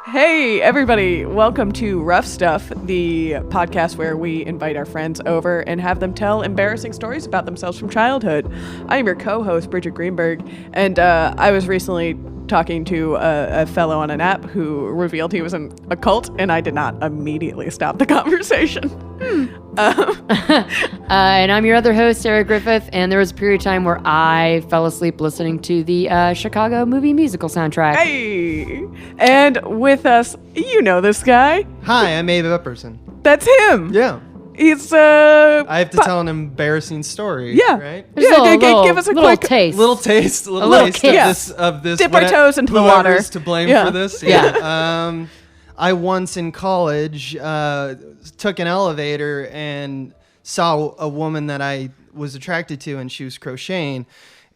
Hey, everybody. Welcome to Rough Stuff, the podcast where we invite our friends over and have them tell embarrassing stories about themselves from childhood. I am your co-host, Bridgett Greenberg, and I was recently talking to a fellow on an app who revealed he was in a cult, and I did not immediately stop the conversation. And I'm your other host, Sarah Griffith, and there was a period of time where I fell asleep listening to the Chicago movie musical soundtrack. Hey! And with us, you know this guy. Hi, I'm Abe Epperson. That's him. Yeah. He's I have to tell an embarrassing story. Yeah. Right? Give us a little quick taste. Little taste kiss. of this. Dip our toes into the water. Whoever's to blame Yeah. for this. Yeah. I once in college took an elevator and saw a woman that I was attracted to, and she was crocheting,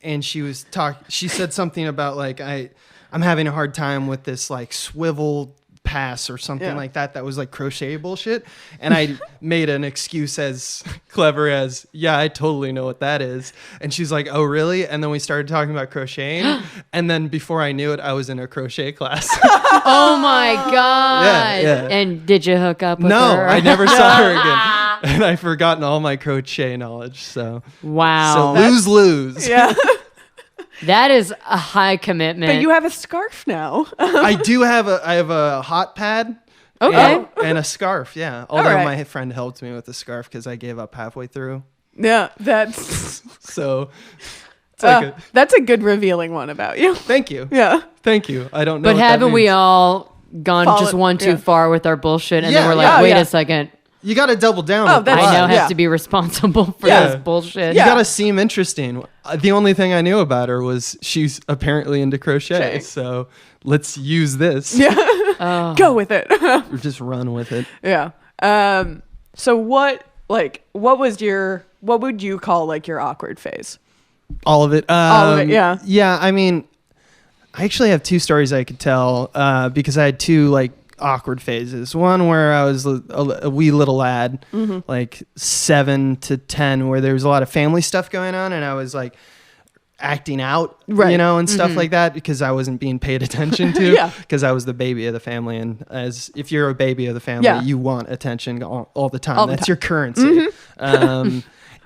and she said something about like I'm having a hard time with this like swivel pass or something like that was like crochet bullshit, and I made an excuse as clever as, yeah, I totally know what that is. And she's like, oh really? And then we started talking about crocheting, and then before I knew it, I was in a crochet class. Oh my god! Yeah. And did you hook up with No, her? I never saw her again, and I've forgotten all my crochet knowledge. So Wow. So lose. Yeah. That is a high commitment. But you have a scarf now. I have a hot pad. Okay. And a scarf, yeah. Although right. my friend helped me with the scarf because I gave up halfway through. Yeah, that's So it's like that's a good revealing one about you. thank you. Yeah. Thank you. I don't know. But what that haven't we means. all gone just one too yeah. far with our bullshit, and Yeah, then we're yeah. like, wait Yeah. a second, You got to double down. Oh, with the that's- I now lie. have yeah. to be responsible for Yeah. this bullshit. You Yeah. got to seem interesting. The only thing I knew about her was she's apparently into crochet. Crochet. So let's use this. Yeah. Oh. Go with it. Or just run with it. Yeah. So what would you call like your awkward phase? All of it. All of it, yeah. Yeah, I mean, I actually have two stories I could tell because I had two like awkward phases. One where I was a wee little lad, like 7 to 10, where there was a lot of family stuff going on, and I was like acting out, Right. you know, and stuff like that because I wasn't being paid attention to. Yeah. Because I was the baby of the family, and as if you're a baby of the family, Yeah. you want attention all the time. All the That's time. your currency.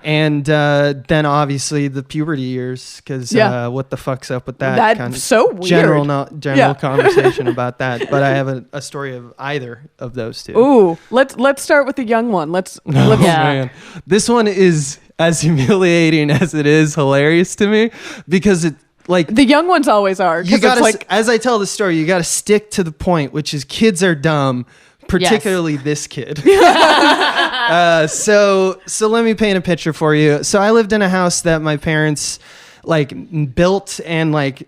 And then obviously the puberty years, because Yeah. what the fuck's up with that? That's kind of so weird. General Yeah. conversation about that. But I have a story of either of those two. Ooh, let's start with the young one. Let's Oh, Yeah. man. This one is as humiliating as it is hilarious to me because it like the young ones always are. you 'Cause gotta it's like as I tell the story, you gotta stick to the point, which is kids are dumb. Particularly this kid. So let me paint a picture for you. So I lived in a house that my parents like built and like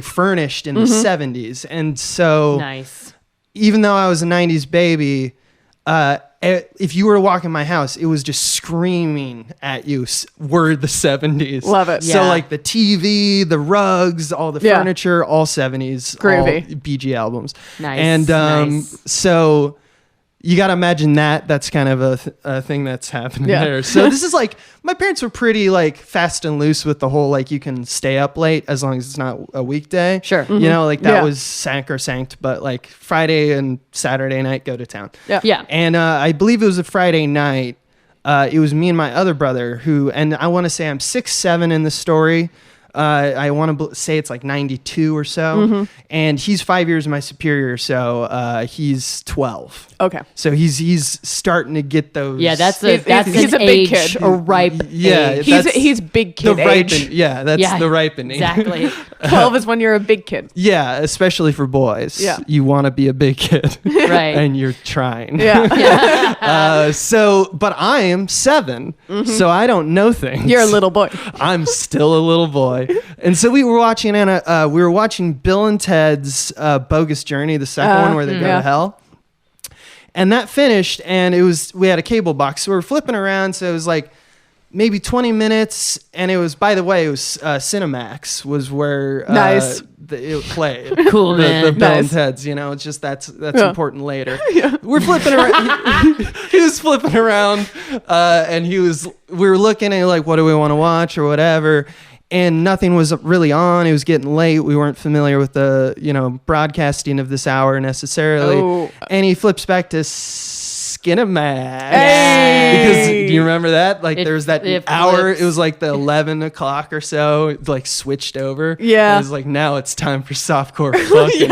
furnished in the 70s. And so Nice. even though I was a 90s baby, if you were to walk in my house, it was just screaming at you, we're the 70s. Love it. So Yeah. like the TV, the rugs, all the Yeah. furniture, all 70s. Groovy. All BG albums. Nice, And nice. so you got to imagine that's kind of a thing that's happening Yeah. there. So this is like, my parents were pretty like fast and loose with the whole, like you can stay up late as long as it's not a weekday. Sure. You know, like that Yeah. was sacrosanct, but like Friday and Saturday night, go to town. yeah. Yeah. And I believe it was a Friday night. It was me and my other brother and I want to say I'm 6'7" in the story. I want to say it's like 92 or so. And he's 5 years my superior. So he's 12. Okay. So he's starting to get those. Yeah, that's He's an a big age, kid. a ripe Yeah, age. He's big the kid age. Yeah, that's Yeah, the ripening. Exactly. 12 is when you're a big kid. Yeah, especially for boys. Yeah. You want to be a big kid. Right. And you're trying. Yeah. But I am 7, so I don't know things. You're a little boy. I'm still a little boy, and so we were watching Bill and Ted's Bogus Journey, the second one where they go yeah. to hell, and that finished, and we had a cable box, so we were flipping around, so it was like maybe 20 minutes, and it was Cinemax was where Nice. It played. Cool, man. The Bill and Nice. Ted's, you know, it's just that's Yeah. important later. We're flipping around. He was flipping around, and we were looking at like, what do we want to watch or whatever. and nothing was really on. It was getting late. We weren't familiar with the, broadcasting of this hour necessarily. Oh. And he flips back to Skinamax. Hey! Because do you remember that? Like there was that it hour. flips. It was like the 11 o'clock or so. It like switched over. Yeah. It was like now it's time for softcore fucking.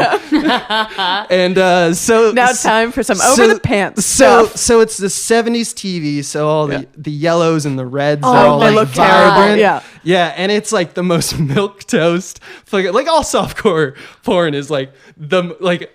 And so Now it's time for some over the pants stuff. So it's the 70s TV. So all the yellows and the reds Oh, are all they like look terrible. vibrant. Yeah. Yeah, and it's like the most milquetoast. Like all softcore porn is like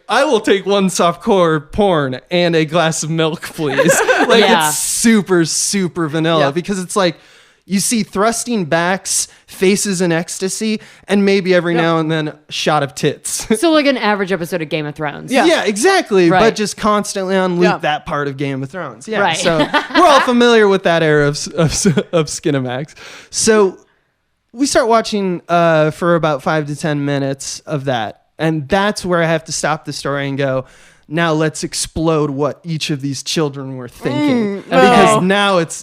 I will take one softcore porn and a glass of milk, please. Like it's super super vanilla because it's like you see thrusting backs, faces in ecstasy, and maybe every now and then a shot of tits. So like an average episode of Game of Thrones. Yeah, exactly. Right. But just constantly on loop Yeah. that part of Game of Thrones. Yeah. Right. So we're all familiar with that era of Skinamax. So we start watching for about 5 to 10 minutes of that. And that's where I have to stop the story and go, now let's explode what each of these children were thinking. Because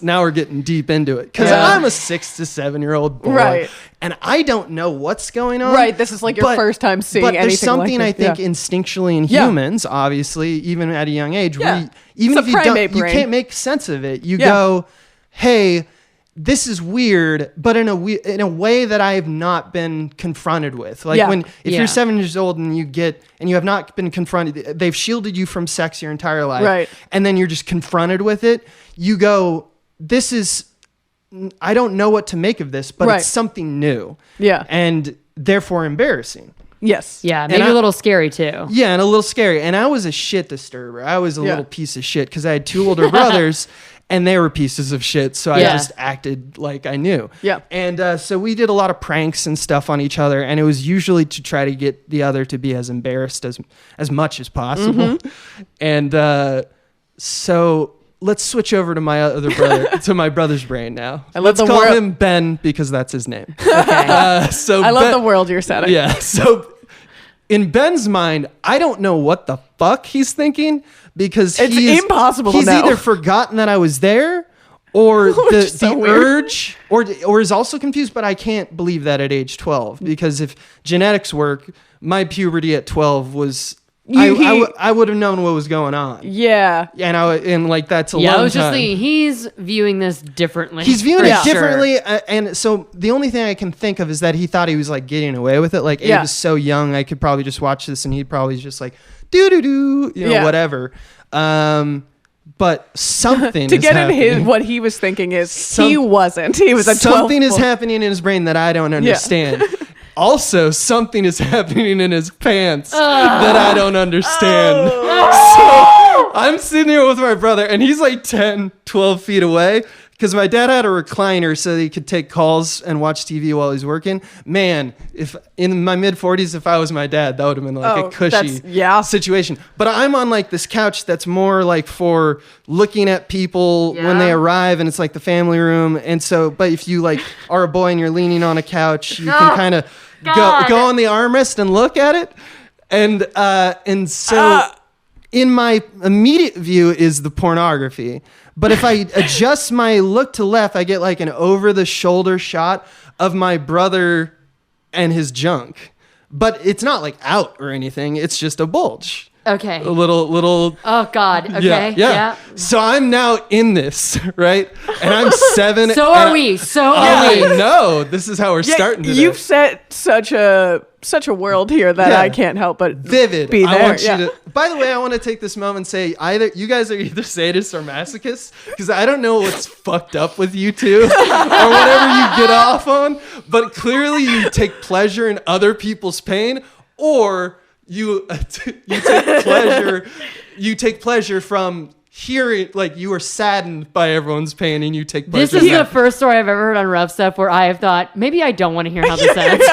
now we're getting deep into it. Because I'm a 6 to 7 year old boy. Right. And I don't know what's going on. Right, this is like your first time seeing anything like But there's something this. I think instinctually in humans, obviously, even at a young age, even It's if a primate you brain. can't make sense of it. You go, hey, this is weird, but in a way that I have not been confronted with. Like if you're 7 years old and you have not been confronted, they've shielded you from sex your entire life. Right. And then you're just confronted with it. You go, I don't know what to make of this, but it's something new. Yeah. And therefore embarrassing. Yes. Yeah, maybe a little scary too. Yeah, and a little scary. And I was a shit disturber. I was a little piece of shit because I had 2 older brothers and they were pieces of shit. So I just acted like I knew. Yeah. And so we did a lot of pranks and stuff on each other. And it was usually to try to get the other to be as embarrassed as much as possible. Mm-hmm. And so let's switch over to my other brother, to my brother's brain now. Let's call him Ben because that's his name. Okay. So I love the world you're setting. Yeah. So in Ben's mind, I don't know what the fuck he's thinking because It's impossible to He's know. either forgotten that I was there or Which is so the weird. urge or is also confused, but I can't believe that at age 12 because if genetics work, my puberty at 12 was I would have known what was going on. Yeah. And like that's a Yeah, long I was just time. thinking he's viewing this differently. He's viewing for it sure. differently, and so the only thing I can think of is that he thought he was like getting away with it. Like Abe was so young, I could probably just watch this, and he'd probably just like do whatever. But something To is get happening. in what he was thinking is he wasn't. He was a 12. Something is happening in his brain that I don't understand. Also, something is happening in his pants that I don't understand. So I'm sitting here with my brother, and he's like 10, 12 feet away because my dad had a recliner so that he could take calls and watch TV while he's working. Man, if in my mid-40s, if I was my dad, that would have been like a cushy situation. But I'm on like this couch that's more like for looking at people when they arrive, and it's like the family room. And so, but if you like are a boy and you're leaning on a couch, you can kind of go on the armrest and look at it. And so in my immediate view is the pornography. But if I adjust my look to left, I get like an over-the-shoulder shot of my brother and his junk. But it's not like out or anything. It's just a bulge. Okay. A little. Oh God. Okay. Yeah. So I'm now in this, right? And I'm 7. So are we. I know. This is how we're starting today. You've set such a world here that I can't help but vivid. be there. I want you to. By the way, I want to take this moment and say either you guys are either sadists or masochists because I don't know what's fucked up with you two or whatever you get off on, but clearly you take pleasure in other people's pain or you take pleasure from hearing, like you are saddened by everyone's pain and you take pleasure. This is the first story I've ever heard on Rough Stuff where I have thought, maybe I don't want to hear how this ends.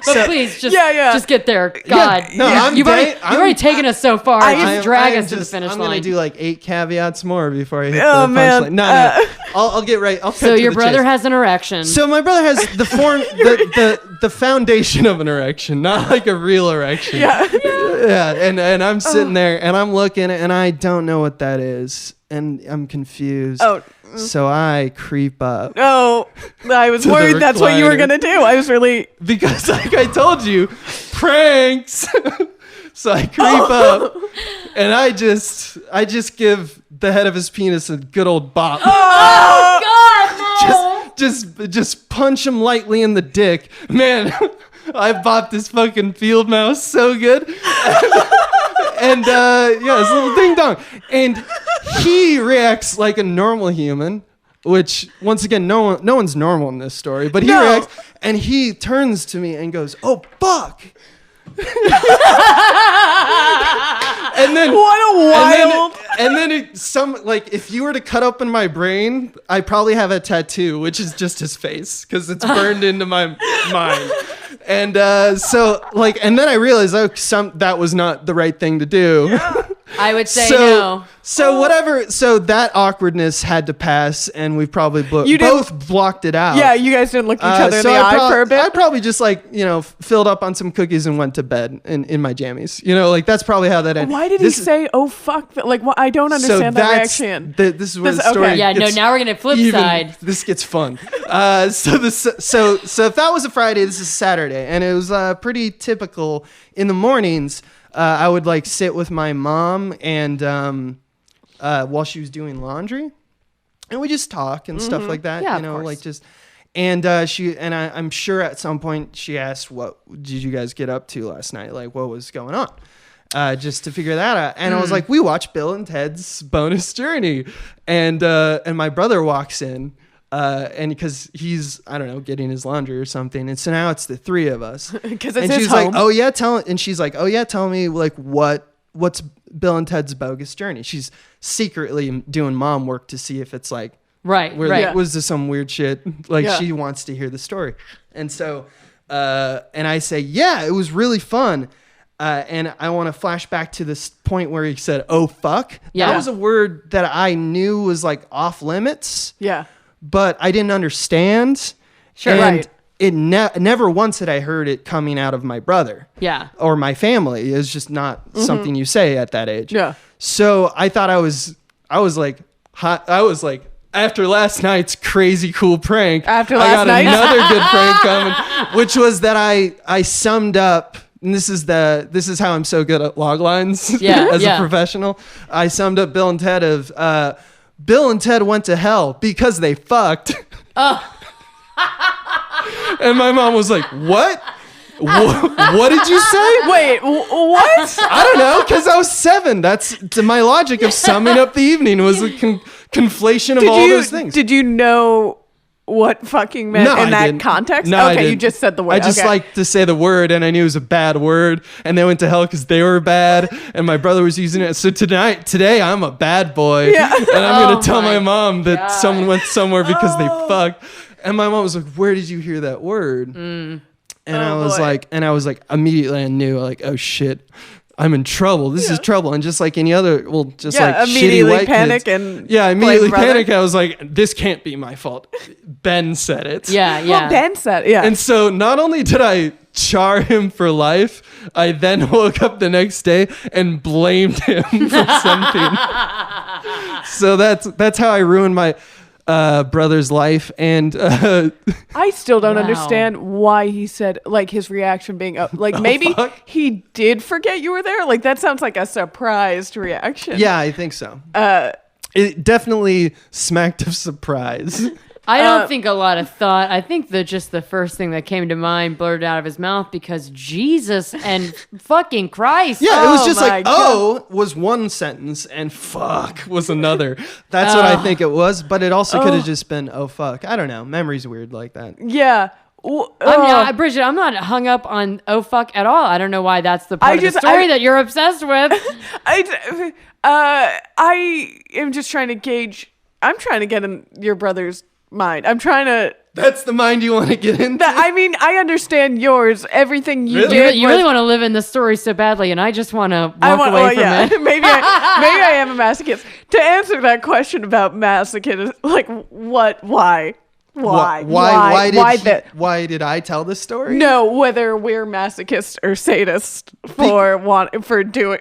But please, just get there. God. You've already taken us so far. Just drag us to the finish line. I'm going to do like 8 caveats more before I hit Oh, the man. punchline. No. I'll get right. So your brother has an erection. So my brother has the foundation of an erection, not like a real erection. Yeah. And I'm sitting there and I'm looking and I don't know what that is and I'm confused. Oh. So I creep up. Oh, I was worried that's what you were gonna do. I was really because like I told you, pranks. So I creep up and I just give the head of his penis a good old bop. Oh God! No. Just punch him lightly in the dick. Man, I bopped this fucking field mouse so good. And it's a little ding dong. And he reacts like a normal human, which once again, no one's normal in this story, but he reacts and he turns to me and goes, "Oh fuck." And then what a wild and then if you were to cut open my brain, I probably have a tattoo, which is just his face because it's burned into my mind. And and then I realized that was not the right thing to do. Yeah. I would say no. So whatever. So that awkwardness had to pass, and we probably both blocked it out. Yeah, you guys didn't look each other in the eye for a bit. I probably just filled up on some cookies and went to bed in my jammies. That's probably how that ended. Why did he say, "Oh fuck"? I don't understand that reaction. This is where the story. Okay. Yeah, now we're gonna flip side. This gets fun. So if that was a Friday, this is Saturday, and it was pretty typical in the mornings. I would sit with my mom and while she was doing laundry, and we just talk and stuff like that. Yeah, I'm sure at some point she asked, "What did you guys get up to last night? What was going on?" Just to figure that out. And I was like, "We watched Bill and Ted's Bonus Journey," and my brother walks in. And because he's, I don't know, getting his laundry or something. And so now it's the three of us. Because it's and his she's home. like, she's like, "Oh yeah, tell me what's Bill and Ted's Bogus Journey?" She's secretly doing mom work to see if it's right. Was this some weird shit? She wants to hear the story. And so, and I say, "Yeah, it was really fun." And I want to flash back to this point where he said, "Oh fuck." Yeah. That was a word that I knew was off limits. Yeah. But I didn't understand. Sure, and right. It never once had I heard it coming out of my brother. Yeah. Or my family. It's just not something you say at that age. Yeah. So I thought I was like, after last night's crazy cool prank, I got another good prank coming, which was that I summed up. And this is how I'm so good at log lines as a professional. I summed up Bill and Ted of Bill and Ted went to hell because they fucked. And my mom was like, "What? What did you say?" Wait, what? I don't know, because I was 7. That's my logic of summing up the evening was a conflation of all those things. Did you know what fucking meant in that context? No, okay, you just said the word. I just like to say the word, and I knew it was a bad word, and they went to hell because they were bad, and my brother was using it. So today I'm a bad boy, and I'm gonna tell my mom that someone went somewhere because they fucked. And my mom was like, "Where did you hear that word?" And I was like, immediately I knew, oh shit, I'm in trouble. This is trouble. And just like any other, shitty white panic kids. Immediately panic. I was like, this can't be my fault. Ben said it. Yeah. Well, Ben said it. Yeah. And so not only did I char him for life, I then woke up the next day and blamed him for something. So that's how I ruined my brother's life. And I still don't understand why he said his reaction being maybe he did forget you were there. That sounds like a surprised reaction. Yeah, I think so. It definitely smacked of surprise. I don't think a lot of thought. I think that just the first thing that came to mind blurted out of his mouth because Jesus and fucking Christ. Yeah, it was just God. Was one sentence and fuck was another. That's what I think it was. But it also could have just been, oh fuck. I don't know. Memory's weird like that. Yeah. Bridgett, I'm not hung up on oh fuck at all. I don't know why that's the part of the story that you're obsessed with. I am just trying to gauge. I'm trying to get in your brother's mind. I'm trying to That's the mind you want to get into? I mean, I understand yours. Everything you did. You really want to live in the story so badly, and I just want to walk away from it. Maybe I am a masochist. To answer that question about masochist, like what? Why? Why did I tell this story? No, whether we're masochists or sadists for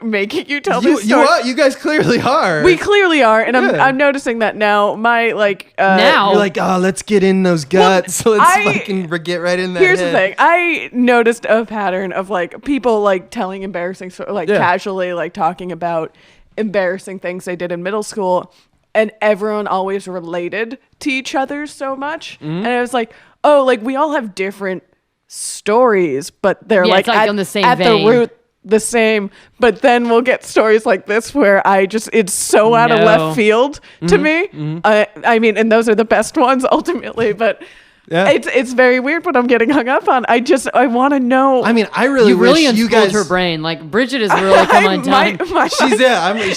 making you tell this story. You guys clearly are. We clearly are, and I'm noticing that now. My now you're like, oh, let's get in those guts. Let's fucking get right in there. Here's the thing: I noticed a pattern of like people like telling embarrassing, casually like talking about embarrassing things they did in middle school. And everyone always related to each other so much. Mm-hmm. And I was like, oh, like we all have different stories, but they're like on the same at vein. The root the same. But then we'll get stories like this where it's so out of left field to me. Mm-hmm. I mean, and those are the best ones ultimately, but yeah. It's very weird what I'm getting hung up on. I want to know. I mean, I really wish you guys... her brain. Like, Bridgett has really come undone. She's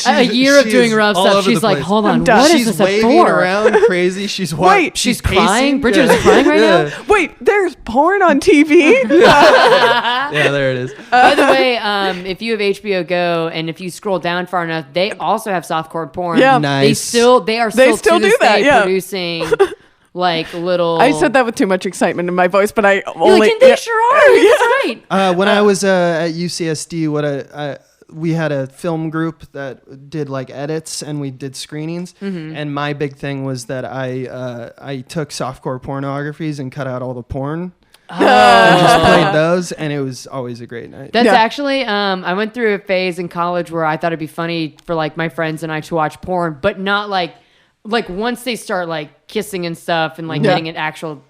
a year of doing rough stuff. She's like, hold on, what is this waving for? around crazy. She's she's crying. Bridgett is crying right now. Wait, there's porn on TV? Yeah, there it is. By the way, if you have HBO Go and if you scroll down far enough, they also have softcore porn. Yeah, nice. They still to this day producing... like little... I said that with too much excitement in my voice, but I only... and they sure are. That's right. When I was at UCSD, we had a film group that did like edits and we did screenings. Mm-hmm. And my big thing was that I took softcore pornographies and cut out all the porn. And just played those, and it was always a great night. That's actually, I went through a phase in college where I thought it'd be funny for like my friends and I to watch porn, but not like once they start like kissing and stuff and like getting an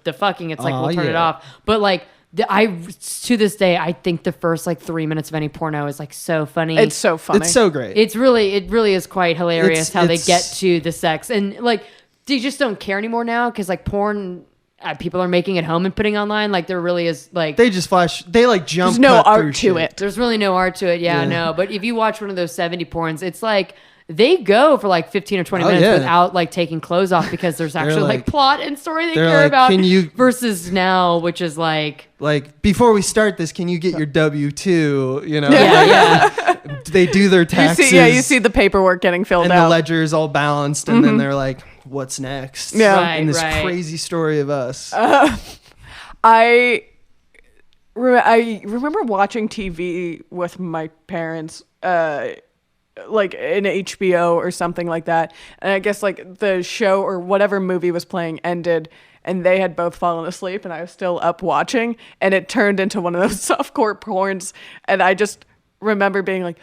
the fucking, it's like we'll turn it off. But like to this day, I think the first like 3 minutes of any porno is like so funny. It's so funny. It's so great. It really is quite hilarious how they get to the sex, and like they just don't care anymore now because like porn. People are making it home and putting online. Like there really is like they just flash. They like jump. There's no art to it. There's really no art to it. Yeah, no. But if you watch one of those 70 porns, it's like. They go for like 15 or 20 minutes without like taking clothes off because there's actually like plot and story they care about versus now, which is like before we start this, can you get your W-2? You know, they do their taxes. You see the paperwork getting filled out, and the ledger is all balanced, and then they're like, "What's next?" Yeah, in this crazy story of us. I remember watching TV with my parents. Like in HBO or something like that, and I guess like the show or whatever movie was playing ended and they had both fallen asleep and I was still up watching, and it turned into one of those softcore porns. And I just remember being like,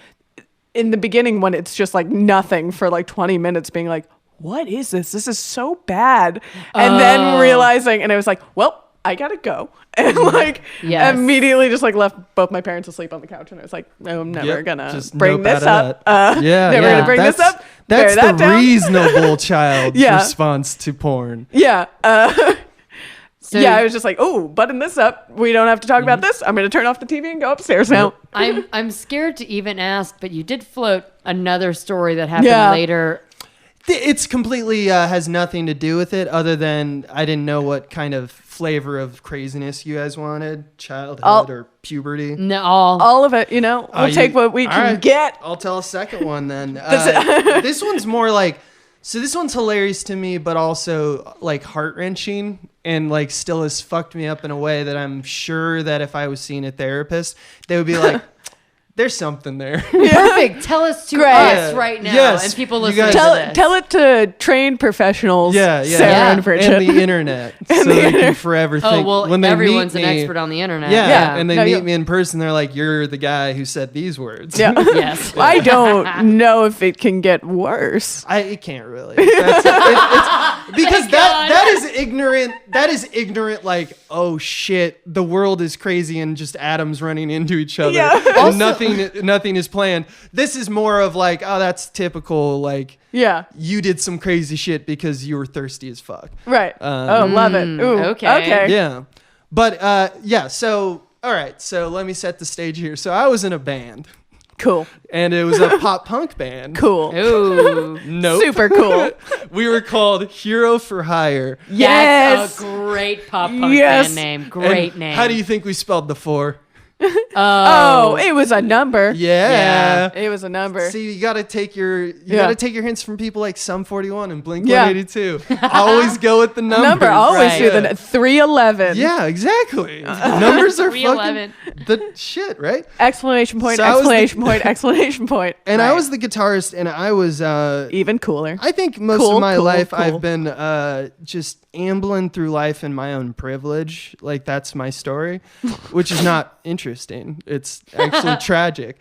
in the beginning when it's just like nothing for like 20 minutes, being like, what is this? This is so bad. And then realizing, and it was like, well, I gotta go. And like immediately just like left both my parents asleep on the couch, and I was like, no, I'm never gonna bring this up. Never gonna bring this up. That's the reasonable child response to porn. Yeah. So, I was just like, oh, button this up. We don't have to talk about this. I'm gonna turn off the TV and go upstairs now. I'm scared to even ask, but you did float another story that happened later. It's completely has nothing to do with it, other than I didn't know what kind of flavor of craziness you guys wanted, childhood or puberty. No, all of it. You know, we'll take what we can get. I'll tell a second one then. This one's more like, so this one's hilarious to me, but also like heart-wrenching, and like still has fucked me up in a way that I'm sure that if I was seeing a therapist, they would be like, there's something there. Perfect. Tell us to us right now, and people listening to this. Tell it to trained professionals. Sarah and Bridgett. And the internet. So they can forever think. Oh, well, when everyone's an expert on the internet. And they meet me in person, they're like, you're the guy who said these words. Yeah. Yes. I don't know if it can get worse. It can't really. Because that is ignorant. That is ignorant. Like, oh shit, the world is crazy and just atoms running into each other. And nothing is planned. This is more of like, oh, that's typical. Like, you did some crazy shit because you were thirsty as fuck. Right. Love it. Ooh, okay. Yeah. But so all right. So let me set the stage here. So I was in a band. Cool. And it was a pop punk band. Cool. Ooh. Nope. Super cool. We were called Hero for Hire. Yes. That's a great pop punk Yes. band name. Great And name. How do you think we spelled the 4? Oh, it was a number. Yeah. It was a number. See, you gotta take your hints from people like Sum 41 and Blink Yeah. 182. Always go with the numbers. Number always Right. do the 311. Yeah, exactly. Numbers are 311. fucking the shit, right? Exclamation point, So I was the- exclamation point, exclamation point. And I Right. was the guitarist, and I was Even cooler. I think most Cool, of my cool, life cool. I've been just ambling through life in my own privilege. Like, that's my story, which is not interesting. It's actually tragic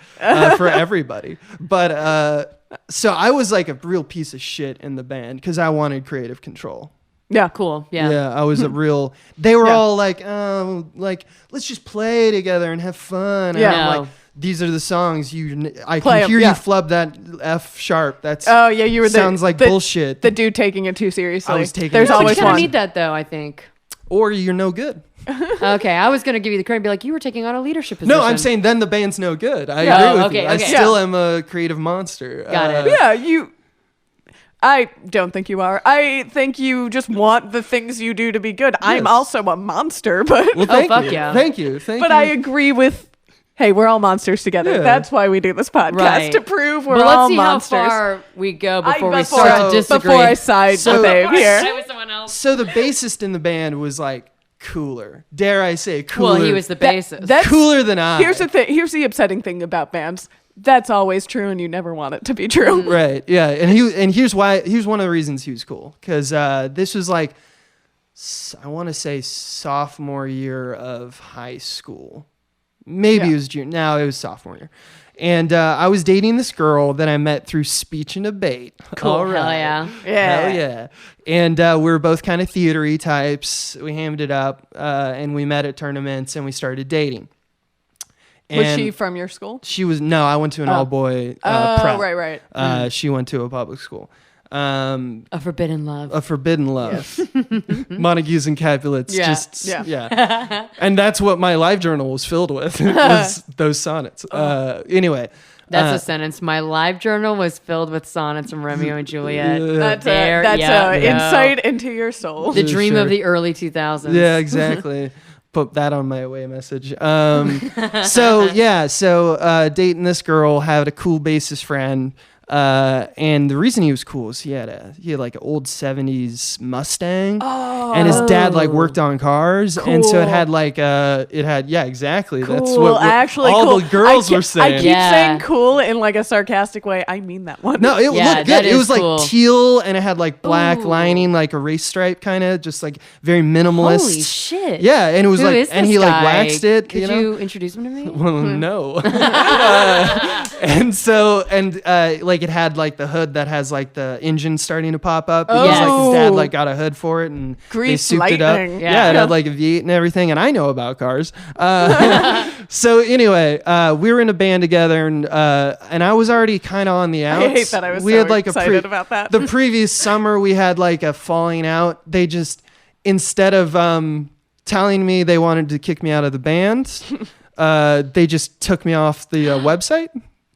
for everybody. But so I was like a real piece of shit in the band because I wanted creative control. Yeah. Cool. Yeah. I was a real. They were Yeah. all like, oh, like let's just play together and have fun. And Yeah. I'm No. like, these are the songs I Play can 'em, hear yeah. you flub that F sharp. That's Oh, yeah, you were the sounds like the, bullshit. The dude taking it too seriously. I was taking There's it too always you kind of one. need that though, I think. Or you're no good. Okay, I was gonna give you the credit and be like, you were taking on a leadership position. No, I'm saying then the band's no good. I Yeah. agree Oh, with okay, you. I okay. still am a creative monster. Got it. Yeah, I don't think you are. I think you just want the things you do to be good. I'm Yes. also a monster, but Well, thank fuck you. yeah. Thank you. Thank but you. I agree with. Hey, we're all monsters together. Yeah. That's why we do this podcast Right. to prove we're But all let's see monsters. how far we go before we before start I- to disagree. Before I side So- with Abe here. with someone else. So the bassist in the band was like cooler. Dare I say cooler? Well, he was the bassist. That's cooler than I. Here's the thing. Here's the upsetting thing about bands. That's always true, and you never want it to be true. Right. Yeah. And here's why. Here's one of the reasons he was cool. Because this was like, I want to say sophomore year of high school. Maybe Yeah. it was junior. No, it was sophomore year. And I was dating this girl that I met through speech and debate. Cool. All Hell right. yeah. Yeah. Hell yeah. And we were both kind of theatery types. We hammed it up and we met at tournaments and we started dating. Was And she from your school? She was, no, I went to an all boy Oh, prep. right. She went to a public school. A forbidden love. A forbidden love. Montagues and Capulets. Yeah. Just, Yeah. yeah. And that's what my live journal was filled with, was those sonnets. Anyway. That's a sentence. My live journal was filled with sonnets from Romeo and Juliet. That's There that's you a go. insight into your soul. The dream Sure. of the early 2000s. Yeah, exactly. Put that on my away message. So dating this girl, had a cool bassist friend. And the reason he was cool is he had like an old 70s Mustang, and his dad like worked on cars, and so it had like exactly. Cool. That's what Actually, all cool. the girls I were saying. I keep Yeah. saying cool in like a sarcastic way. I mean that one. No, it Yeah, looked that good. It is was like cool. teal, and it had like black Ooh. lining, like a race stripe kind of, just like very minimalist. Holy shit. Yeah, and it was Who like, is and this he like guy? waxed it. Could you know? you introduce him to me? Well, no. And like it had like the hood that has like the engine starting to pop up because like his dad Oh. like got a hood for it and Grease they souped it up. lightning. Yeah, it Yeah. had like a V8 and everything, and I know about cars. So anyway, we were in a band together, and I was already kind of on the outs. I hate that I was we so had like excited about that. The previous summer we had like a falling out. They just, instead of telling me they wanted to kick me out of the band, they just took me off the website.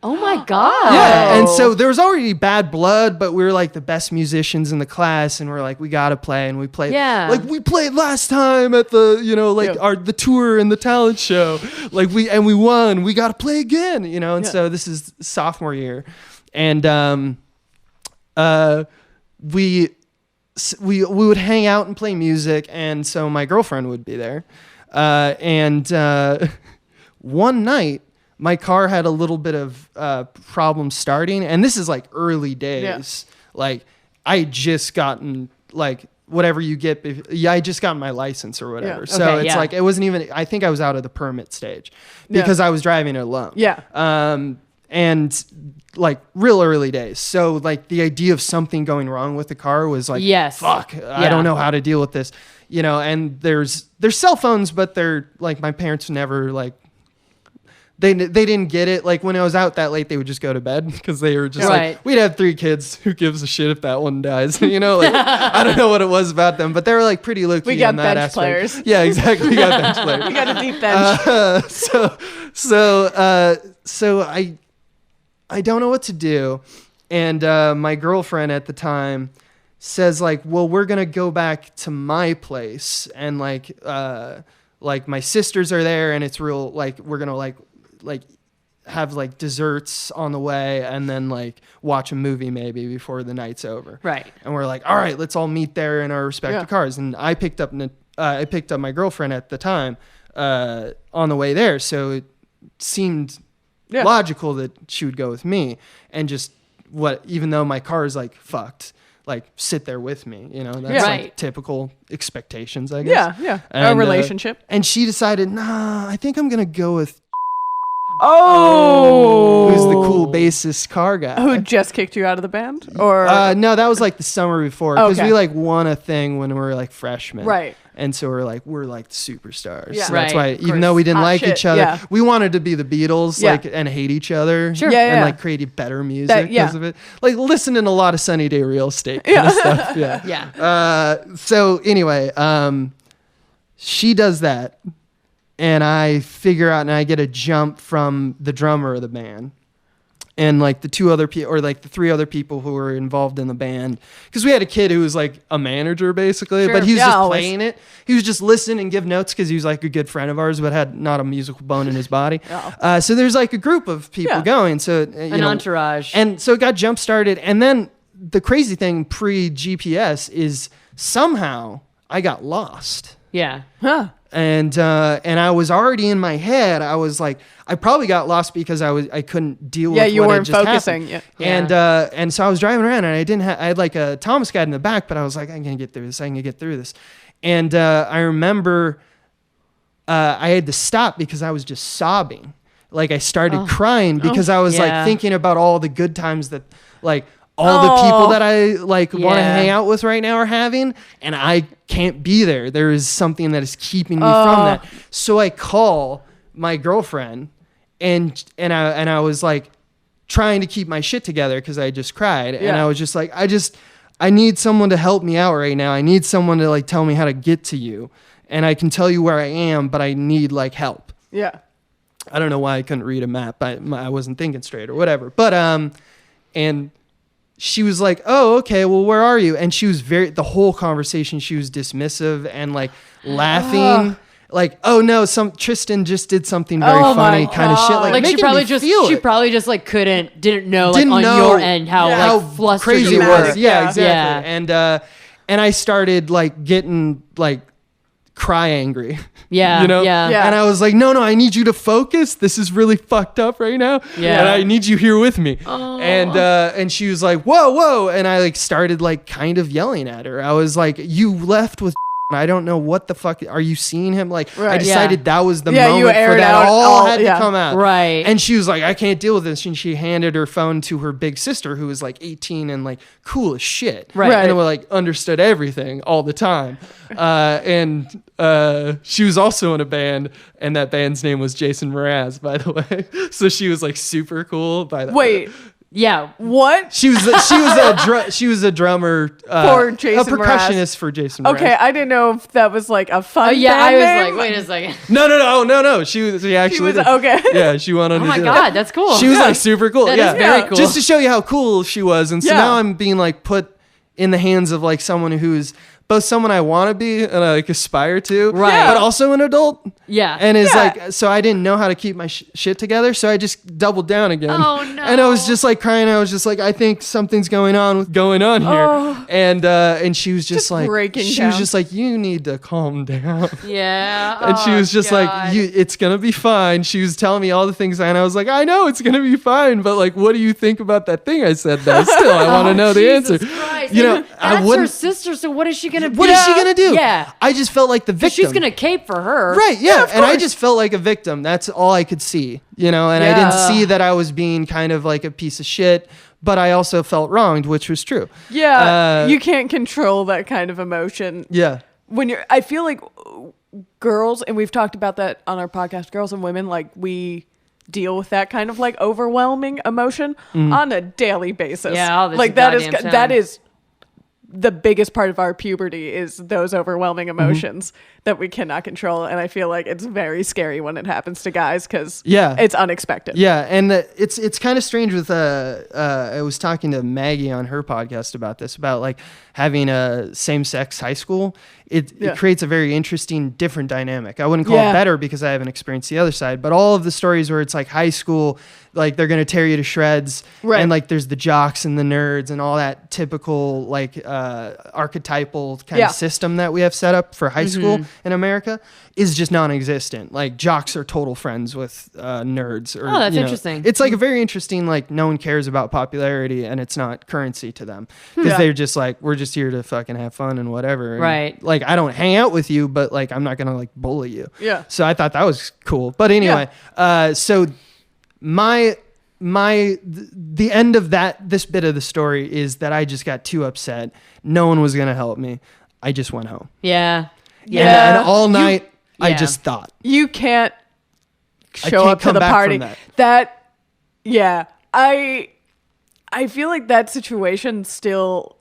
Oh my God. Yeah, and so there was already bad blood, but we were like the best musicians in the class, and we're like, we gotta play, and we played. Yeah. Like we played last time at the, the tour and the talent show, like we won. We gotta play again, And so this is sophomore year, and we would hang out and play music, and so my girlfriend would be there, and one night. My car had a little bit of problem starting, and this is like early days. Like I had just gotten like whatever you get. I just got my license or whatever. Yeah. So Okay, it's yeah. like it wasn't even. I think I was out of the permit stage because I was driving it alone. Yeah. And like real early days. So like the idea of something going wrong with the car was like, Yes. fuck, I Yeah. don't know how to deal with this. And there's cell phones, but they're like my parents never like. They didn't get it. Like when I was out that late, they would just go to bed because they were just Right. like, we'd have 3 kids. Who gives a shit if that one dies? Like, I don't know what it was about them, but they were like pretty low key. We got on that bench aspect. players. Yeah, exactly. We got bench players. We got a deep bench. So I don't know what to do. And my girlfriend at the time says like, well, we're going to go back to my place. And like my sisters are there and it's real, like, we're going to like have like desserts on the way and then like watch a movie maybe before the night's over. Right. And we're like, all right, let's all meet there in our respective cars. And I picked up my girlfriend at the time on the way there. So it seemed logical that she would go with me and just even though my car is like fucked, like sit there with me, you know, that's like typical expectations, I guess. Yeah. And, a relationship. And she decided, nah, I think I'm going to go with who's the cool bassist car guy. Who just kicked you out of the band? Or no, that was like the summer before because Okay. we like won a thing when we were like freshmen. Right. And so we're like superstars. Yeah. So that's why Right, of even though we didn't Hot like shit, each other, yeah. we wanted to be the Beatles like and hate each other. Sure. Yeah, And yeah. like create better music yeah. because of it. Like listening to a lot of Sunny Day Real Estate kind of stuff. Yeah. Yeah. So anyway, she does that. And I figure out and I get a jump from the drummer of the band. And like the two other people or like the three other people who were involved in the band. Because we had a kid who was like a manager basically, Sure. but he was Yeah, just always. playing it. He was just listening and give notes because he was like a good friend of ours, but had not a musical bone in his body. Oh. So there's like a group of people going. So An entourage. And so it got jump started. And then the crazy thing pre-GPS is somehow I got lost. Yeah. Huh. And I was already in my head. I was like, I probably got lost because I couldn't deal with You what had weren't just focusing. happened. Yeah. And so I was driving around and I had like a Thomas guide in the back, but I was like, I'm gonna get through this. And I remember I had to stop because I was just sobbing. Like I started crying because I was like thinking about all the good times that like all the people that I like want to hang out with right now are having, and I can't be there. There is something that is keeping me from that. So I call my girlfriend, and I was like trying to keep my shit together because I just cried, and I was just like, I need someone to help me out right now. I need someone to like tell me how to get to you, and I can tell you where I am, but I need like help. Yeah. I don't know why I couldn't read a map. I wasn't thinking straight or whatever. But and she was like, oh, okay, well, where are you? And she was the whole conversation, she was dismissive and like laughing. Like, oh no, Tristan just did something very funny kind of shit. Like she probably just like didn't know like on your end how flustered crazy you it were. was. Yeah, exactly. Yeah. And I started like getting like cry angry. Yeah. You know? Yeah. And I was like, no, I need you to focus. This is really fucked up right now. Yeah. And I need you here with me. And she was like, whoa. And I like started like kind of yelling at her. I was like, you left with I don't know what the fuck are you seeing him like. I decided that was the moment you for aired that out all had to come out. Right. And she was like, I can't deal with this. And she handed her phone to her big sister who was like 18 and like cool as shit. Right. And we like understood everything all the time. And she was also in a band, and that band's name was Jason Mraz, by the way. So she was like super cool. Wait. Yeah. What? She was a drummer For Jason a percussionist for Jason Mraz. Okay, I didn't know if that was like a fun. I band was name. like, wait a second. No. She actually was did. okay. Yeah, she went on to Oh my do God, that. that's cool. She was like super cool. That yeah, is very cool. Just to show you how cool she was. And so Yeah. now I'm being like put in the hands of like someone who's both someone I want to be and I like aspire to, Right. but also an adult. Yeah. And is Yeah. like, so I didn't know how to keep my shit together. So I just doubled down again. Oh, no. And I was just like crying. I was just like, I think something's going on here. And she was just like, breaking she down. was just like, you need to calm down. Yeah. And she was just like, God. it's going to be fine. She was telling me all the things. And I was like, I know it's going to be fine. But like, what do you think about that thing I said though? Still, I want to know the answer. Christ. You know, That's I her wouldn't. sister, so what is she going to do? What is she going to do? Yeah. I just felt like the victim. She's going to cape for her. Right, yeah. of And I course. just felt like a victim. That's all I could see, you know, and I didn't see that I was being kind of like a piece of shit, but I also felt wronged, which was true. Yeah, you can't control that kind of emotion. Yeah. I feel like girls, and we've talked about that on our podcast, girls and women, like we deal with that kind of like overwhelming emotion on a daily basis. Yeah, all the like that is goddamn time. that is the biggest part of our puberty is those overwhelming emotions that we cannot control. And I feel like it's very scary when it happens to guys because it's unexpected. Yeah. And it's kind of strange with, I was talking to Maggie on her podcast about this, about like having a same-sex high school. It creates a very interesting, different dynamic. I wouldn't call it better because I haven't experienced the other side, but all of the stories where it's like high school, like they're going to tear you to shreds, and like there's the jocks and the nerds and all that typical like archetypal kind of system that we have set up for high school in America is just non-existent. Like jocks are total friends with nerds. Or, that's interesting. It's like a very interesting, like no one cares about popularity and it's not currency to them because they're just like, we're just here to fucking have fun and whatever. Right. And, like I don't hang out with you, but like I'm not gonna like bully you. Yeah. So I thought that was cool. But anyway, so the end of this bit of the story is that I just got too upset. No one was gonna help me. I just went home. Yeah. And all night I just thought you can't show up to the party. I feel like that situation still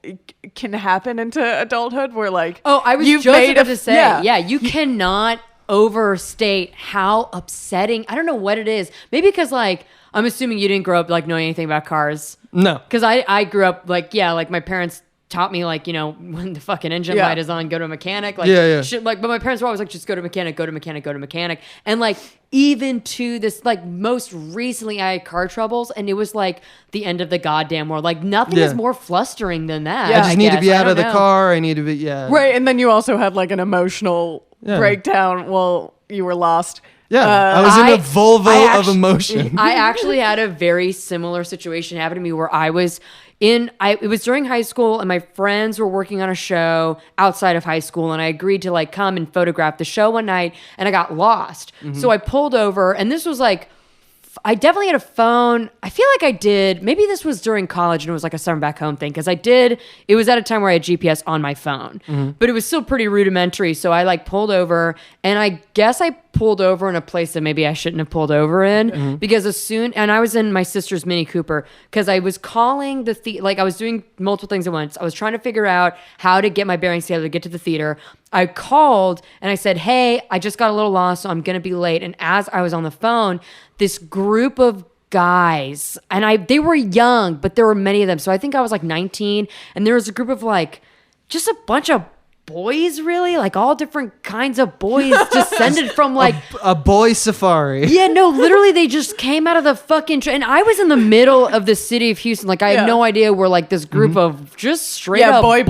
can happen into adulthood where like, I was just about to say, you cannot overstate how upsetting. I don't know what it is. Maybe because like, I'm assuming you didn't grow up like knowing anything about cars. No. Because I grew up like, like my parents taught me like, you know, when the fucking engine light is on, go to a mechanic. Like, shit, like, but my parents were always like, just go to mechanic, go to mechanic, go to mechanic. And like, even to this, like most recently I had car troubles and it was like the end of the goddamn world. Like nothing is more flustering than that. I just need to be out of the car. I need to be, Right. And then you also had like an emotional breakdown while you were lost. Yeah, I was in a Volvo of emotion. I actually had a very similar situation happen to me where I was it was during high school and my friends were working on a show outside of high school and I agreed to like come and photograph the show one night and I got lost. So I pulled over and this was like, I definitely had a phone. I feel like I did. Maybe this was during college and it was like a summer back home thing because it was at a time where I had GPS on my phone, but it was still pretty rudimentary. So I like pulled over and I guess I pulled over in a place that maybe I shouldn't have pulled over in because and I was in my sister's Mini Cooper because I was calling like I was doing multiple things at once. I was trying to figure out how to get my bearings together to get to the theater. I called and I said, hey, I just got a little lost, so I'm going to be late. And as I was on the phone, this group of guys, and they were young, but there were many of them. So I think I was like 19 and there was a group of like, just a bunch of boys, really, like all different kinds of boys descended from like a boy safari. Yeah, no, literally they just came out of the fucking and I was in the middle of the city of Houston. Like I had no idea where like this group of just straight up boys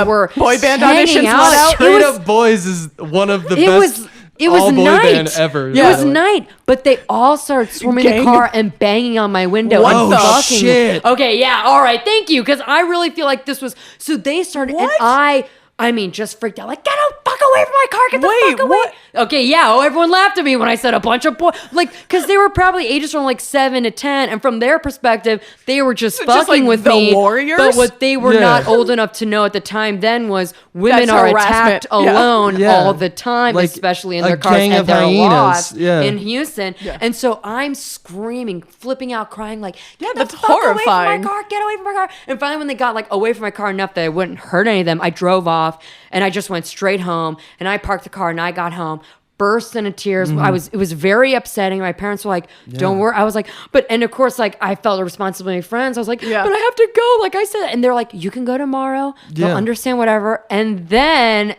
were boy band hanging auditions out. Straight up boys is one of the best. It was night. Band ever. Yeah. It was night, but they all started swarming the car and banging on my window. What the shit? Okay, yeah, all right, thank you, because I really feel like this was. So they started, and I mean, just freaked out. Like, get the fuck away from my car. Get the fuck away. What? Okay, yeah. Oh, everyone laughed at me when I said a bunch of boys. Like, because they were probably ages from like 7 to 10. And from their perspective, they were just fucking with me. Warriors? But what they were not old enough to know at the time then was women are attacked alone all the time, like especially in their cars. And they're lost in Houston. Yeah. And so I'm screaming, flipping out, crying like, get the fuck horrifying. away from my car. Get away from my car. And finally when they got like away from my car enough that I wouldn't hurt any of them, I drove off. And I just went straight home and I parked the car and I got home, burst into tears. It was very upsetting. My parents were like, don't worry. I was like, and of course, like I felt a responsibility for friends. I was like, but I have to go. Like I said, and they're like, you can go tomorrow. They'll understand whatever. And then,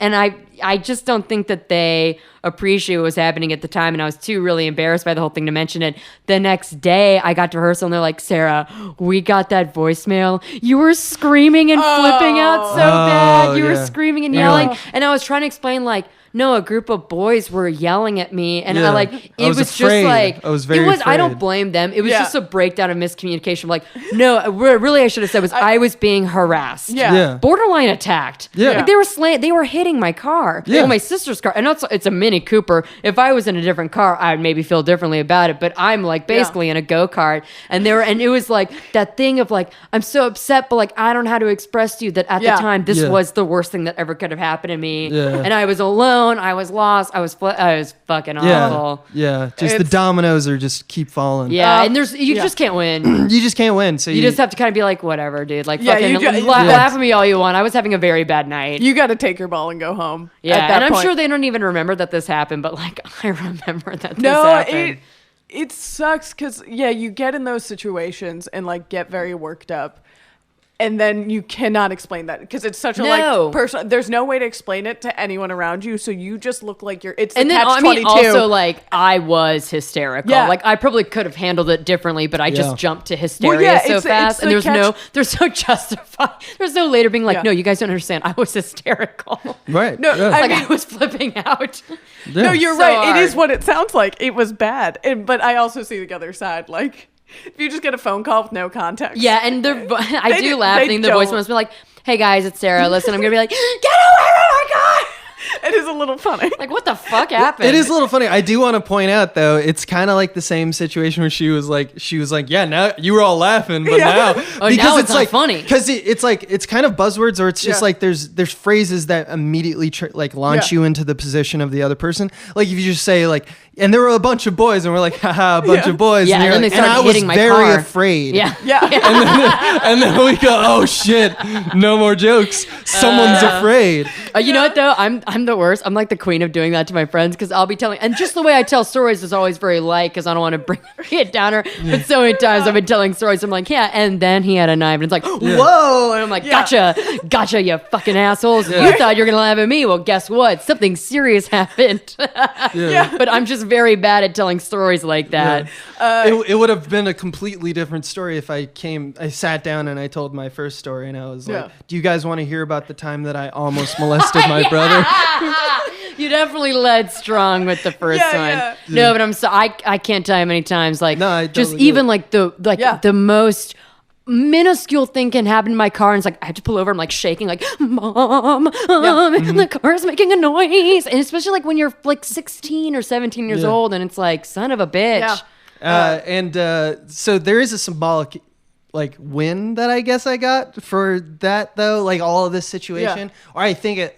I just don't think that they appreciate what was happening at the time. And I was too really embarrassed by the whole thing to mention it. The next day I got to rehearsal and they're like, Sarah, we got that voicemail. You were screaming and flipping out so bad. You were screaming and yelling. And I was trying to explain like, no, a group of boys were yelling at me, and I was just afraid. Like I was very afraid. I don't blame them. It was just a breakdown of miscommunication. Like, no, really, I should have said was I was being harassed. Yeah. Borderline attacked. Yeah, like they were hitting my car. Yeah, my sister's car. I know it's a Mini. Mini Cooper. If I was in a different car, I would maybe feel differently about it. But I'm like basically in a go-kart, and it was like that thing of like, I'm so upset, but like I don't know how to express to you that at the time this was the worst thing that ever could have happened to me. Yeah. And I was alone. I was lost. I was fucking awful. Yeah. Just the dominoes are just keep falling. Yeah. And you just can't win. You just can't win. So you just have to kind of be like, whatever, dude. Like, fucking laugh at me all you want. I was having a very bad night. You got to take your ball and go home. Yeah. And I'm sure they don't even remember that this happened, but like, I remember that this happened. It sucks because, you get in those situations and like get very worked up. And then you cannot explain that because it's such a like personal. There's no way to explain it to anyone around you, so you just look like you're. It's and the then catch 22. Also like I was hysterical. Yeah. Like I probably could have handled it differently, but I just jumped to hysteria so fast, and there's no justify. There's no later being like, no, you guys don't understand. I was hysterical. Right. No, I was flipping out. Yeah. No, you're right. Hard. It is what it sounds like. It was bad, but I also see the other side, like. If you just get a phone call with no context. Yeah, and I do laugh. And the voice must be like, hey guys, it's Sarah. Listen, I'm going to be like, get away from my God. It is a little funny. Like, what the fuck happened? It is a little funny. I do want to point out, though, it's kind of like the same situation where she was like, yeah, now you were all laughing, but now. Because now it's like, not funny. Because it's kind of buzzwords, or it's just like there's phrases that immediately launch you into the position of the other person. Like if you just say like, and there were a bunch of boys, and we're like, haha, a bunch of boys. Yeah, and then they started hitting my car. And I was very afraid. Yeah. and then we go, oh shit, no more jokes. Someone's afraid. You know what though? I'm the worst. I'm like the queen of doing that to my friends because I'll be telling, and just the way I tell stories is always very light because I don't want to bring it downer. But so many times I've been telling stories, I'm like, and then he had a knife, and it's like, whoa, and I'm like, gotcha, you fucking assholes. You thought you were gonna laugh at me? Well, guess what? Something serious happened. But I'm just very bad at telling stories like that. It would have been a completely different story if I sat down and I told my first story and I was like, do you guys want to hear about the time that I almost molested my brother? You definitely led strong with the first one. Yeah. No, but I can't tell you how many times just even like the most minuscule thing can happen in my car, and it's like I have to pull over. I'm like shaking, like Mom, the car's making a noise, and especially like when you're like 16 or 17 years old, and it's like son of a bitch. So there is a symbolic like win that I guess I got for that though, like all of this situation. Or I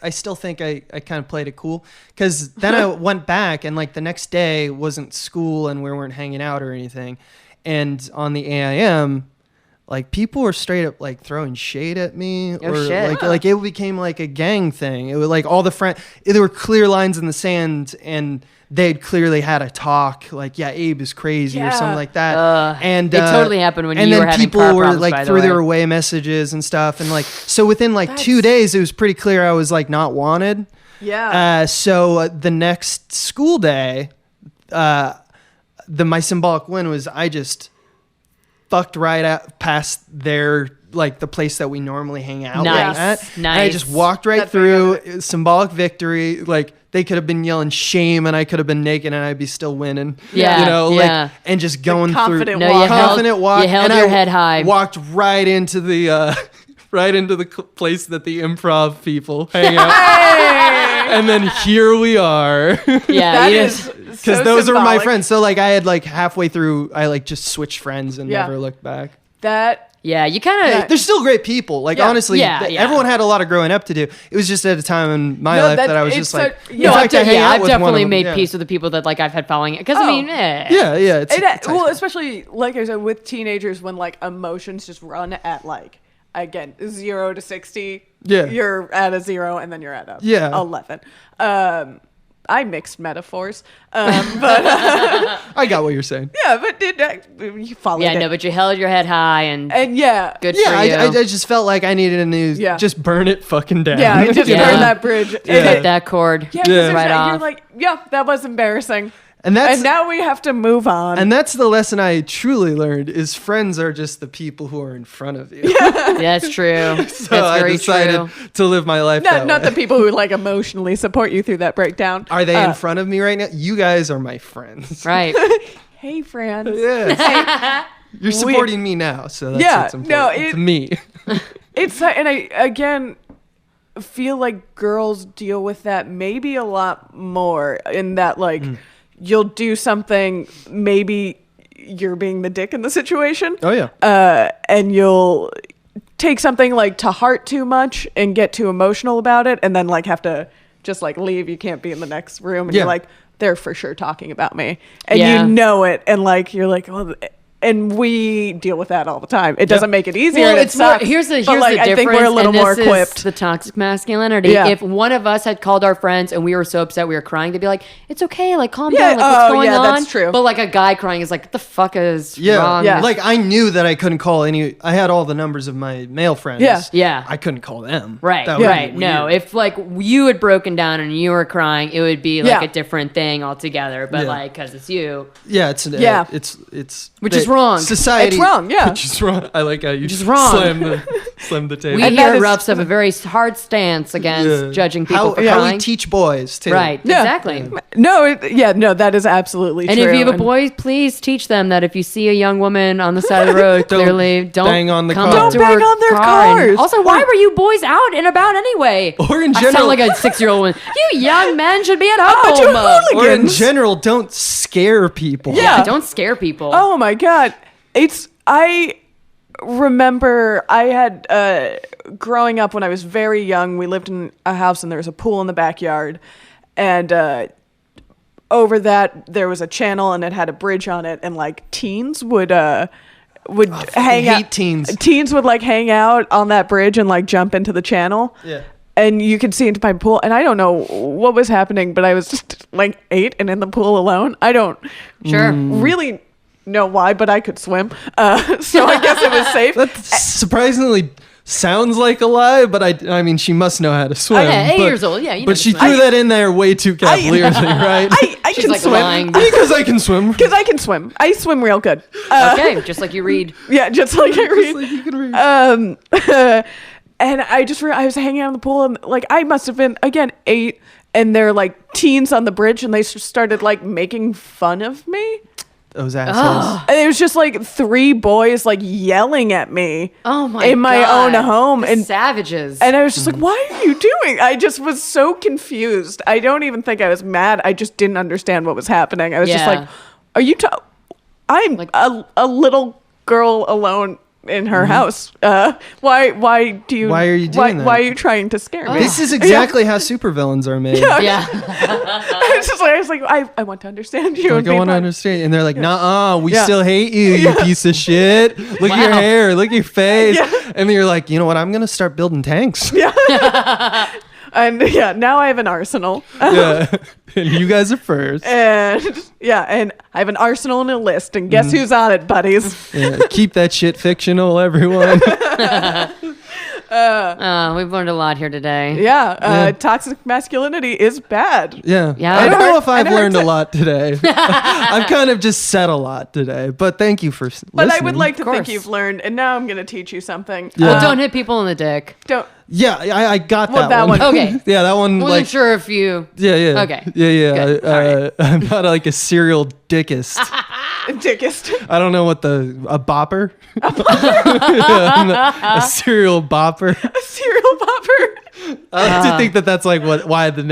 still think I kind of played it cool because then I went back and like the next day wasn't school and we weren't hanging out or anything, and on the AIM. Like people were straight up like throwing shade at me, like it became like a gang thing. It was like all the friends. There were clear lines in the sand, and they'd clearly had a talk. Like, Abe is crazy or something like that. And it totally happened when you were having car people were problems, like threw their away messages and stuff, and like so within like 2 days, it was pretty clear I was like not wanted. Yeah. So the next school day, my symbolic win was I just. Fucked right out past their like the place that we normally hang out at. Nice. And I just walked right through. Symbolic victory. Like they could have been yelling shame, and I could have been naked, and I'd be still winning. Like and just going through. Confident walk. You held your head high. Walked right into the place that the improv people hang out. And then here we are. Because those are my friends. So like I had like halfway through, I like just switched friends and never looked back. You kind of. They're still great people. Like honestly, everyone had a lot of growing up to do. It was just at a time in my life that I was just like. I've definitely made peace with the people that like I've had following it because I mean, it's well, especially like I said with teenagers when like emotions just run at like. Again, 0 to 60. Yeah. You're at a 0 and then you're at a 11. I mixed metaphors. But I got what you're saying. Yeah, but you followed it. No, but you held your head high and good for you. I just felt like I needed just burn it fucking down. Yeah, just burn that bridge. Cut that cord right off. You're like, that was embarrassing. And now we have to move on. And that's the lesson I truly learned is friends are just the people who are in front of you. That's true. So I decided to live my life that way. Not the people who like emotionally support you through that breakdown. Are they in front of me right now? You guys are my friends. Right. Hey, friends. Yeah. You're supporting me now, so that's what's important to me. And feel like girls deal with that maybe a lot more in that like you'll do something, maybe you're being the dick in the situation. Oh yeah. And you'll take something like to heart too much and get too emotional about it, and then like have to just like leave. You can't be in the next room, and you're like, they're for sure talking about me, and you know it, and like you're like, well. And we deal with that all the time. It doesn't make it easier. Well, and it's more, here's the difference. I think we're a little more equipped. The toxic masculinity. Yeah. If one of us had called our friends and we were so upset we were crying, they'd be like, "It's okay, like calm down, like what's going on?" That's true. But like a guy crying is like, "What the fuck is wrong?" Yeah. Like I knew that I couldn't call any. I had all the numbers of my male friends. Yeah. I couldn't call them. Right. That would Right. be No, weird. if like you had broken down and you were crying, it would be like a different thing altogether. But like, because it's you, it's which is wrong. Society. It's wrong, yeah. Which is wrong. I like how you is wrong. slam the table. we And here that is- Ruffs have a very hard stance against judging people for how crying. we teach boys too. Right. Yeah. Exactly. No, that is absolutely And true. if you have a boy, please teach them that if you see a young woman on the side of the road, clearly don't bang on the come car. up to Don't bang her on their car. And cars. also, why were you boys out and about anyway? Or in I general- sound like a 6-year-old woman. You young men should be at but you're home. hooligans. Or in general, don't scare people. Yeah. Don't scare people. Oh my God. I remember I had, growing up when I was very young, we lived in a house and there was a pool in the backyard. And over that, there was a channel and it had a bridge on it. And like teens would hang out. hate teens. Teens would like hang out on that bridge and like jump into the channel. Yeah. And you could see into my pool, and I don't know what was happening, but I was just like 8 and in the pool alone. I don't really know why, but I could swim, so I guess it was safe. That surprisingly sounds like a lie, but I mean, she must know how to swim. Okay, 8 but, years old, yeah. You know But she to swim. threw that in there way too cavalierly, right? I She's can like swim lying. Because I can swim. because I can swim. I swim real good. Okay, just like you read. Yeah, just like I read. Like you can read. And I just I was hanging out in the pool, and like I must have been again 8, and they're like teens on the bridge, and they started like making fun of me. Those assholes. And it was just like 3 boys like yelling at me. Oh my in my God. own home, The and savages. and I was just like, "What are you doing?" I just was so confused. I don't even think I was mad. I just didn't understand what was happening. I was just like, "Are you? I'm Like- a little girl alone in her house. Why do you? Why are you doing that? Why are you trying to scare me?" This is exactly how supervillains are made. yeah. I was like, I want to understand you. Like, and be I want to part- understand. And they're like, nah, we Yeah. still hate you, you piece of shit. Look at your Wow. hair. Look at your face. Yeah. And then you're like, you know what? I'm going to start building tanks. And yeah, now I have an arsenal. Yeah. And you guys are first. And yeah, and I have an arsenal and a list. And guess who's on it, buddies? Yeah. Keep that shit fictional, everyone. We've learned a lot here today. Yeah, toxic masculinity is bad. Yeah. Yeah. I don't know if I I've never learned a said- lot today. I've kind of just said a lot today. But thank you for listening. But I would like to think course. you've learned, and now I'm going to teach you something. Yeah. Well, don't hit people in the dick. Don't. Yeah, I got Well, that one. Okay. Yeah, that one. Wasn't Like, sure if you. yeah. Okay. Yeah. Good. All right. I'm not like a serial dickist. Dickest. I don't know what a bopper. Yeah, I'm not a serial bopper. A serial popper. I like to think that that's like why the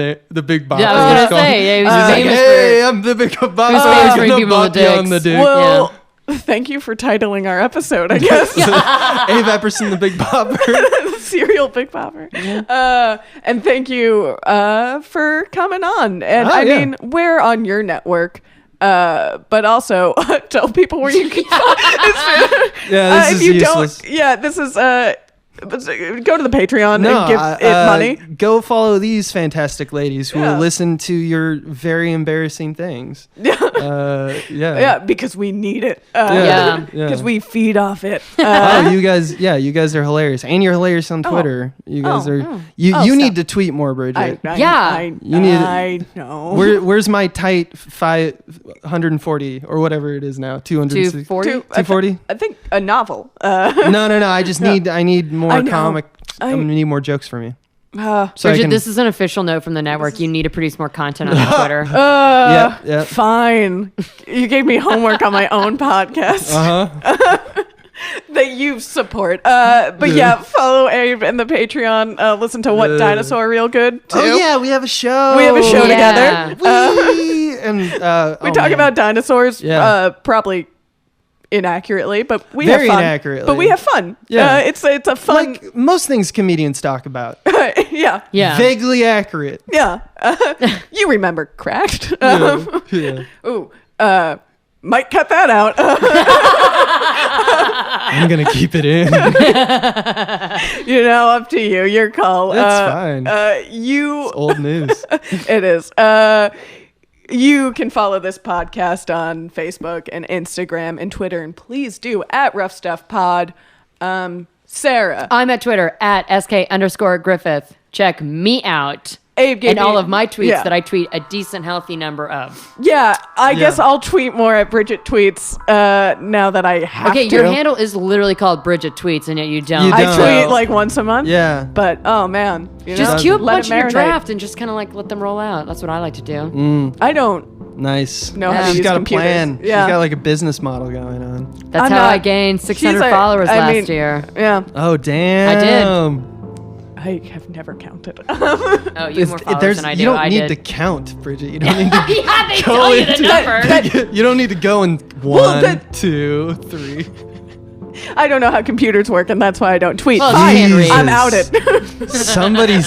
big bopper. Yeah, I was is gonna called. say, yeah, he was He's like, famous hey, I'm the big bopper. famous I'm for gonna hitting people bop with you on the dicks. dick. Well, thank you for titling our episode, I guess. Abe Epperson, the big bopper. Serial big popper. And thank you for coming on. And Oh, I yeah. mean, we're on your network. But also tell people where you can find Yeah, this is useless. this is go to the Patreon No, and give it money. Go follow these fantastic ladies who Yeah. will listen to your very embarrassing things. Yeah. Yeah, because we need it. Yeah. Because we feed off it. Oh, you guys are hilarious, and you're hilarious on Twitter. You guys Oh. are. You Oh, need so- to tweet more, Bridget. Yeah. You need- I know. Where's my tight 540 or whatever it is now? 260. 240? 240? I think a novel. No. I just need more I know. comic. I need more jokes for me. So I Bridget, can, this is an official note from the network. You need to produce more content on Twitter. yeah. Fine. You gave me homework on my own podcast. Uh-huh. that you support. But yeah, follow Abe and the Patreon. Listen to What Dinosaur Real Good too. Oh yeah, we have a show. We have a show Yeah. together. We We talk about dinosaurs, Yeah. probably inaccurately, but we Very have fun. inaccurately. But we have fun. Yeah. It's a fun. like most things comedians talk about. Yeah. Yeah. Vaguely accurate. Yeah. You remember Cracked? Yeah. Ooh. Might cut that out. I'm gonna keep it in. Up to you. Your call. That's fine. You. Old news. It is. You can follow this podcast on Facebook and Instagram and Twitter, and please do at Rough Stuff Pod. Sarah, I'm at Twitter at @SK_Griffith. Check me out. Abe gave And me, all of my tweets yeah. that I tweet a decent, healthy number of. Yeah, I guess Yeah. I'll tweet more at Bridgett Tweets now that I have Okay, to. your handle is literally called Bridgett Tweets, and yet you don't. You I don't. tweet like once a month. Yeah. But oh man, Just queue up a let bunch it of your marinate. draft and just kind of like let them roll out. That's what I like to do. I don't Nice. know how Yeah. to She's use got computers. a plan. Yeah. She's got like a business model going on. That's I'm how not- I gained 600 She's a- followers I last mean- year. Yeah, Oh damn. I did. I have never counted. Oh, you have more followers than I do. You don't I need did. to count, Bridget. You don't need to. Yeah, they Go tell you the into- number. You don't need to go in Well, 1, that- 2, 3. I don't know how computers work, and that's why I don't tweet. Well, Fine, you can read. I'm outed. Somebody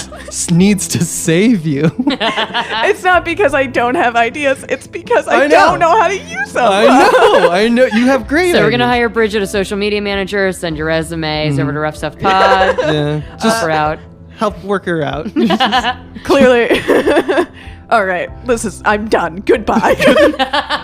needs to save you. It's not because I don't have ideas. It's because I I know. don't know how to use them. I know. You have great. So we're gonna ideas. hire Bridget, a social media manager. Send your resumes over to Rough Stuff Pod. Yeah. Just her out. Help work her out. Clearly. All right. I'm done. Goodbye.